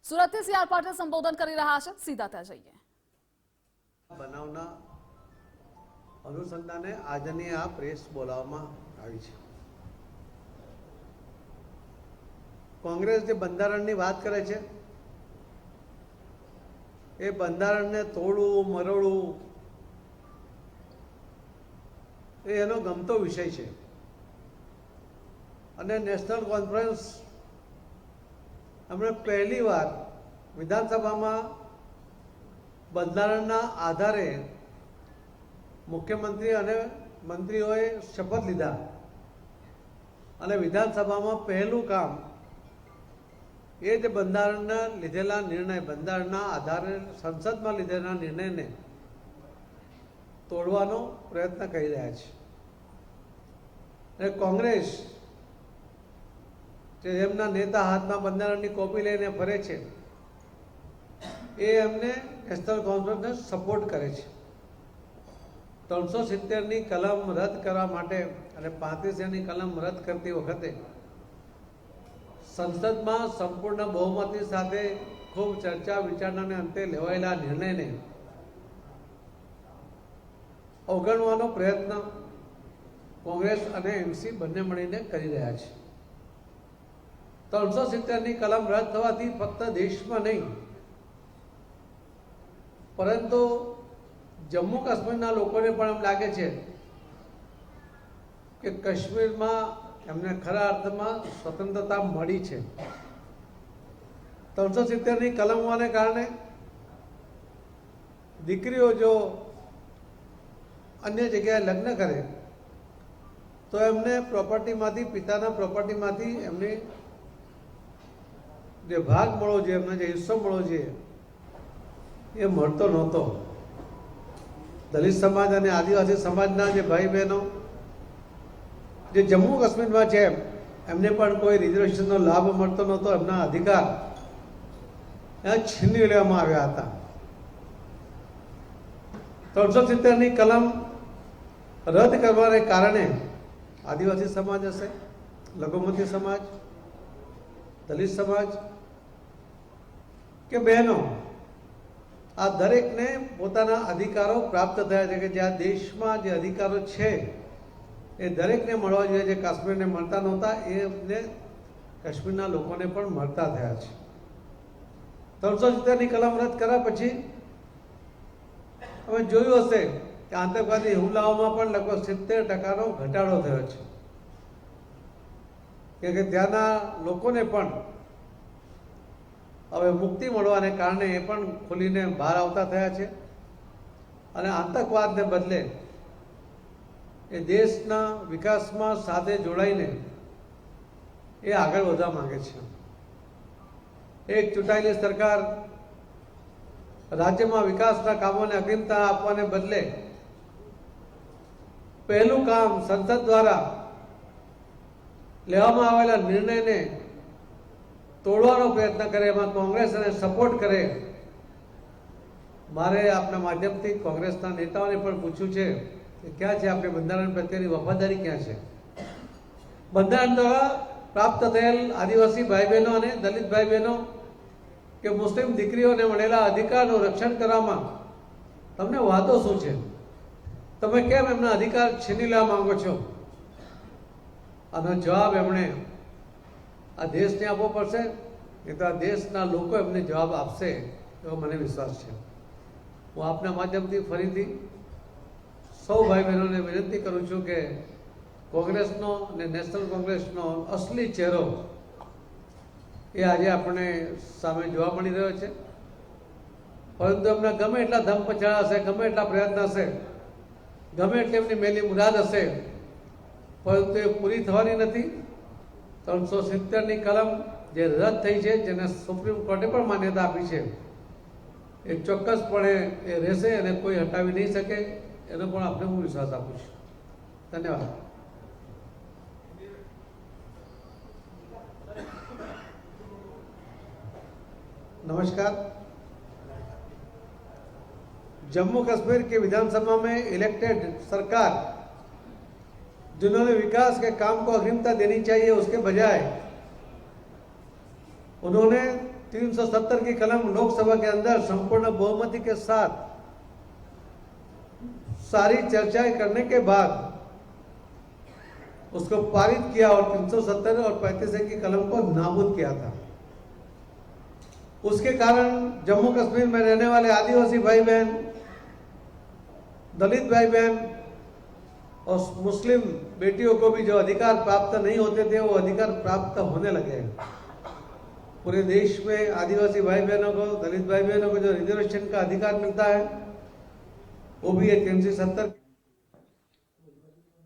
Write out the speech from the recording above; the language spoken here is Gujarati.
સુરતથી સીઆર પાટીલ સંબોધન કરી રહ્યા છે, સીધા ત્યાં જઈએ. બનાવના અનુસંધાને આજની આ પ્રેસ બોલાવવામાં આવી છે. કોંગ્રેસ જે બંધારણની વાત કરે છે એ બંધારણને તોડવું મરોડવું એ એનો ગમતો વિષય છે. અને નેશનલ કોન્ફરન્સ હમણાં પહેલી વાર વિધાનસભામાં બંધારણના આધારે મુખ્યમંત્રી અને મંત્રીઓએ શપથ લીધા અને વિધાનસભામાં પહેલું કામ એ જ બંધારણના લીધેલા નિર્ણય, બંધારણના આધારે સંસદમાં લીધેલા નિર્ણયને તોડવાનો પ્રયત્ન કરી રહ્યા છે. અને કોંગ્રેસ જે એમના નેતા હાથમાં બંધારણની કોપી લઈને ફરે છે એ એમને નેશનલ કોન્ફરન્સને સપોર્ટ કરે છે. 370ની કલમ રદ કરવા માટે અને 35ની કલમ રદ કરતી વખતે સંસદમાં સંપૂર્ણ બહુમતી સાથે ખૂબ ચર્ચા વિચારણાને અંતે લેવાયેલા નિર્ણયને અવગણવાનો પ્રયત્ન કોંગ્રેસ અને એમસી બંને મળીને કરી રહ્યા છે. 370ની કલમ રદ થવાથી ફક્ત દેશમાં નહીં પરંતુ જમ્મુ કાશ્મીરના લોકોને પણ એમ લાગે છે કે કાશ્મીરમાં એમને ખરા અર્થમાં સ્વતંત્રતા મળી છે. 370ની કલમ હોવાને કારણે દીકરીઓ જો અન્ય જગ્યાએ લગ્ન કરે તો એમને પ્રોપર્ટીમાંથી, પિતાના પ્રોપર્ટીમાંથી એમની જે ભાગ મળવો જોઈએ, એમને જે હિસ્સો મળવો જોઈએ એ મળતો નહોતો. દલિત સમાજ અને આદિવાસી સમાજના જે ભાઈ બહેનો જે જમ્મુ કાશ્મીરમાં છે એમને પણ કોઈ રિઝર્વેશનનો લાભ મળતો નહોતો. એમના અધિકાર છીનવી લેવામાં આવ્યા હતા. 370ની કલમ રદ કરવાને કારણે આદિવાસી સમાજ હશે, લઘુમતી સમાજ, દલિત સમાજ કે બહેનો, આ દરેકને પોતાના અધિકારો પ્રાપ્ત થયા છે કે જે આ દેશમાં જે અધિકારો છે એ દરેકને મળવા જોઈએ. જે કાશ્મીરને મળતા નહોતા એમને કાશ્મીરના લોકોને પણ મળતા થયા છે. 370ની કલમ રદ કર્યા પછી અમે જોયું હશે કે આતંકવાદી હુમલાઓમાં પણ લગભગ 70%નો ઘટાડો થયો છે કે ત્યાંના લોકોને પણ હવે મુક્તિ મળવાને કારણે એ પણ ખુલીને બહાર આવતા થયા છે. અને આતંકવાદને બદલે એ દેશના વિકાસમાં સાથે જોડાઈને એ આગળ વધવા માંગે છે. એક ચૂંટાયેલી સરકાર રાજ્યમાં વિકાસના કામોને અગ્રિમતા આપવાને બદલે પહેલું કામ સંસદ દ્વારા લેવામાં આવેલા નિર્ણયને તોડવાનો પ્રયત્ન કરે, એમાં કોંગ્રેસને સપોર્ટ કરે. મારે આપના માધ્યમથી કોંગ્રેસના નેતાઓને પણ પૂછ્યું છે કે ક્યાં છે આપણી બંધારણ પ્રત્યેની વફાદારી, ક્યાં છે? બંધારણ દ્વારા પ્રાપ્ત થયેલ આદિવાસી ભાઈ બહેનો અને દલિત ભાઈ બહેનો કે મુસ્લિમ દીકરીઓને મળેલા અધિકારનું રક્ષણ કરવામાં તમને વાતો શું છે? તમે કેમ એમના અધિકાર છીની લેવા માંગો છો? આનો જવાબ એમણે આ દેશને આપવો પડશે, એ તો આ દેશના લોકો એમને જવાબ આપશે એવો મને વિશ્વાસ છે. હું આપના માધ્યમથી ફરીથી સૌ ભાઈ બહેનોને વિનંતી કરું છું કે કોંગ્રેસનો અને નેશનલ કોંગ્રેસનો અસલી ચહેરો એ આજે આપણને સામે જોવા મળી રહ્યો છે. પરંતુ એમને ગમે એટલા ધમપછાડા હશે, ગમે એટલા પ્રયત્ન હશે, ગમે એટલી એમની મેલી મુરાદ હશે, પરંતુ એ પૂરી થવાની નથી. 370ની કલમ જે રદ થઈ છે, જેને સુપ્રીમ કોર્ટે પણ માન્યતા આપી છે, એ ચોક્કસપણે એ રહેશે અને કોઈ હટાવી નહીં શકે, એનો પણ આપણે હું વિશ્વાસ આપું છું. ધન્યવાદ. नमस्कार. जम्मू कश्मीर की विधानसभा में इलेक्टेड सरकार जिन्होंने विकास के काम को अग्रिमता देनी चाहिए उसके बजाय उन्होंने 370 की कलम लोकसभा के अंदर संपूर्ण बहुमति के साथ सारी चर्चाएं करने के बाद उसको पारित किया और 370 और 35 की कलम को नाबूद किया था। उसके कारण जम्मू कश्मीर में रहने वाले आदिवासी भाई बहन, दलित भाई बहन और मुस्लिम बेटियों को भी जो अधिकार प्राप्त नहीं होते थे वो अधिकार प्राप्त होने लगे। पूरे देश में आदिवासी भाई बहनों को, दलित भाई बहनों को जो रिजर्वेशन का अधिकार मिलता है वो भी ये 370